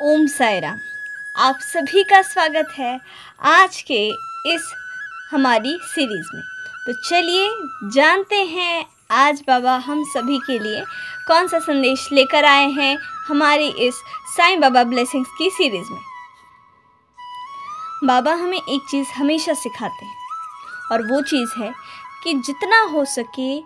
ओम साई राम। आप सभी का स्वागत है आज के इस हमारी सीरीज़ में। तो चलिए जानते हैं आज बाबा हम सभी के लिए कौन सा संदेश लेकर आए हैं हमारी इस साईं बाबा ब्लेसिंग्स की सीरीज़ में। बाबा हमें एक चीज़ हमेशा सिखाते हैं और वो चीज़ है कि जितना हो सके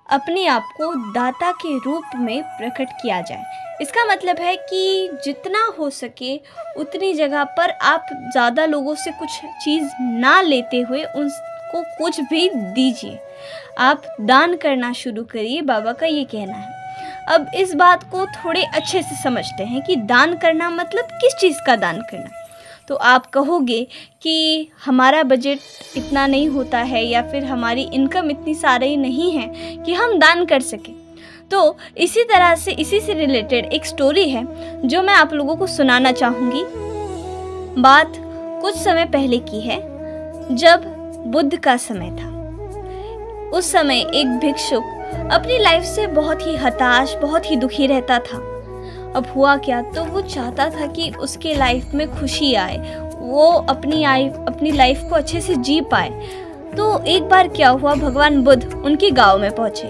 अपने आप को दाता के रूप में प्रकट किया जाए। इसका मतलब है कि जितना हो सके उतनी जगह पर आप ज़्यादा लोगों से कुछ चीज़ ना लेते हुए उनको कुछ भी दीजिए। आप दान करना शुरू करिए, बाबा का ये कहना है। अब इस बात को थोड़े अच्छे से समझते हैं कि दान करना मतलब किस चीज़ का दान करना। तो आप कहोगे कि हमारा बजट इतना नहीं होता है या फिर हमारी इनकम इतनी सारी नहीं है कि हम दान कर सकें। तो इसी तरह से इसी से रिलेटेड एक स्टोरी है जो मैं आप लोगों को सुनाना चाहूँगी। बात कुछ समय पहले की है जब बुद्ध का समय था। उस समय एक भिक्षुक अपनी लाइफ से बहुत ही हताश, बहुत ही दुखी रहता था। अब हुआ क्या, तो वो चाहता था कि उसके लाइफ में खुशी आए, वो अपनी लाइफ को अच्छे से जी पाए। तो एक बार क्या हुआ, भगवान बुद्ध उनके गांव में पहुंचे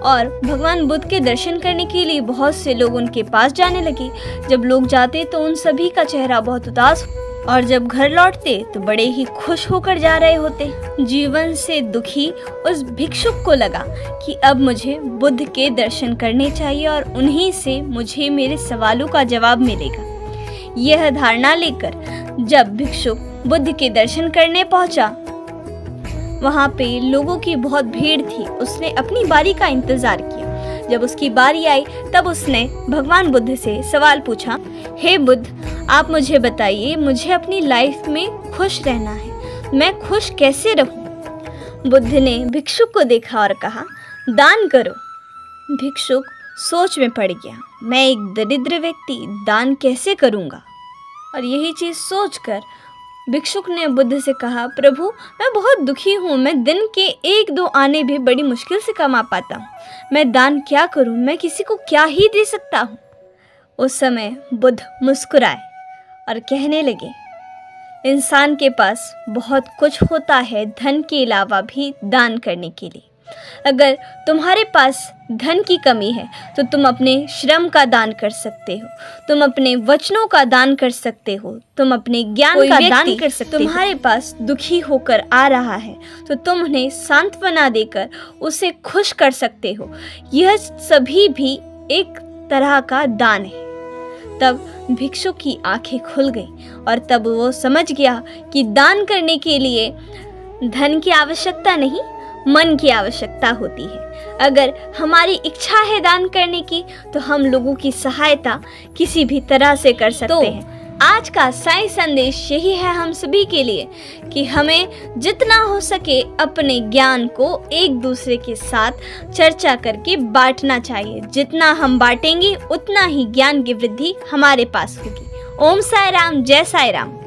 और भगवान बुद्ध के दर्शन करने के लिए बहुत से लोग उनके पास जाने लगे। जब लोग जाते तो उन सभी का चेहरा बहुत उदास और जब घर लौटते तो बड़े ही खुश होकर जा रहे होते। जीवन से दुखी उस भिक्षुक को लगा कि अब मुझे बुद्ध के दर्शन करने चाहिए और उन्हीं से मुझे मेरे सवालों का जवाब मिलेगा। यह धारणा लेकर जब भिक्षुक बुद्ध के दर्शन करने पहुंचा, वहाँ पे लोगों की बहुत भीड़ थी। उसने अपनी बारी का इंतजार किया। जब उसकी बारी आई तब उसने भगवान बुद्ध से सवाल पूछा, हे बुद्ध, आप मुझे बताइए, मुझे अपनी लाइफ में खुश रहना है, मैं खुश कैसे रहूं? बुद्ध ने भिक्षुक को देखा और कहा, दान करो। भिक्षुक सोच में पड़ गया, मैं एक दरिद्र व्यक्ति दान कैसे करूंगा? और यही चीज़ सोचकर भिक्षुक ने बुद्ध से कहा, प्रभु मैं बहुत दुखी हूँ, मैं दिन के 1-2 आने भी बड़ी मुश्किल से कमा पाता हूँ, मैं दान क्या करूँ, मैं किसी को क्या ही दे सकता हूँ? उस समय बुद्ध मुस्कुराए और कहने लगे, इंसान के पास बहुत कुछ होता है धन के अलावा भी दान करने के लिए। अगर तुम्हारे पास धन की कमी है तो तुम अपने श्रम का दान कर सकते हो, तुम अपने वचनों का दान कर सकते हो, तुम अपने ज्ञान का दान कर सकते हो। तुम्हारे पास दुखी होकर आ रहा है तो तुम उन्हें सांत्वना देकर उसे खुश कर सकते हो। यह सभी भी एक तरह का दान है। तब भिक्षुक की आंखें खुल गईं और तब वो समझ गया कि दान करने के लिए धन की आवश्यकता नहीं, मन की आवश्यकता होती है। अगर हमारी इच्छा है दान करने की तो हम लोगों की सहायता किसी भी तरह से कर सकते हैं। आज का साईं संदेश यही है हम सभी के लिए कि हमें जितना हो सके अपने ज्ञान को एक दूसरे के साथ चर्चा करके बांटना चाहिए। जितना हम बांटेंगे उतना ही ज्ञान की वृद्धि हमारे पास होगी। ओम साई राम, जय साई राम।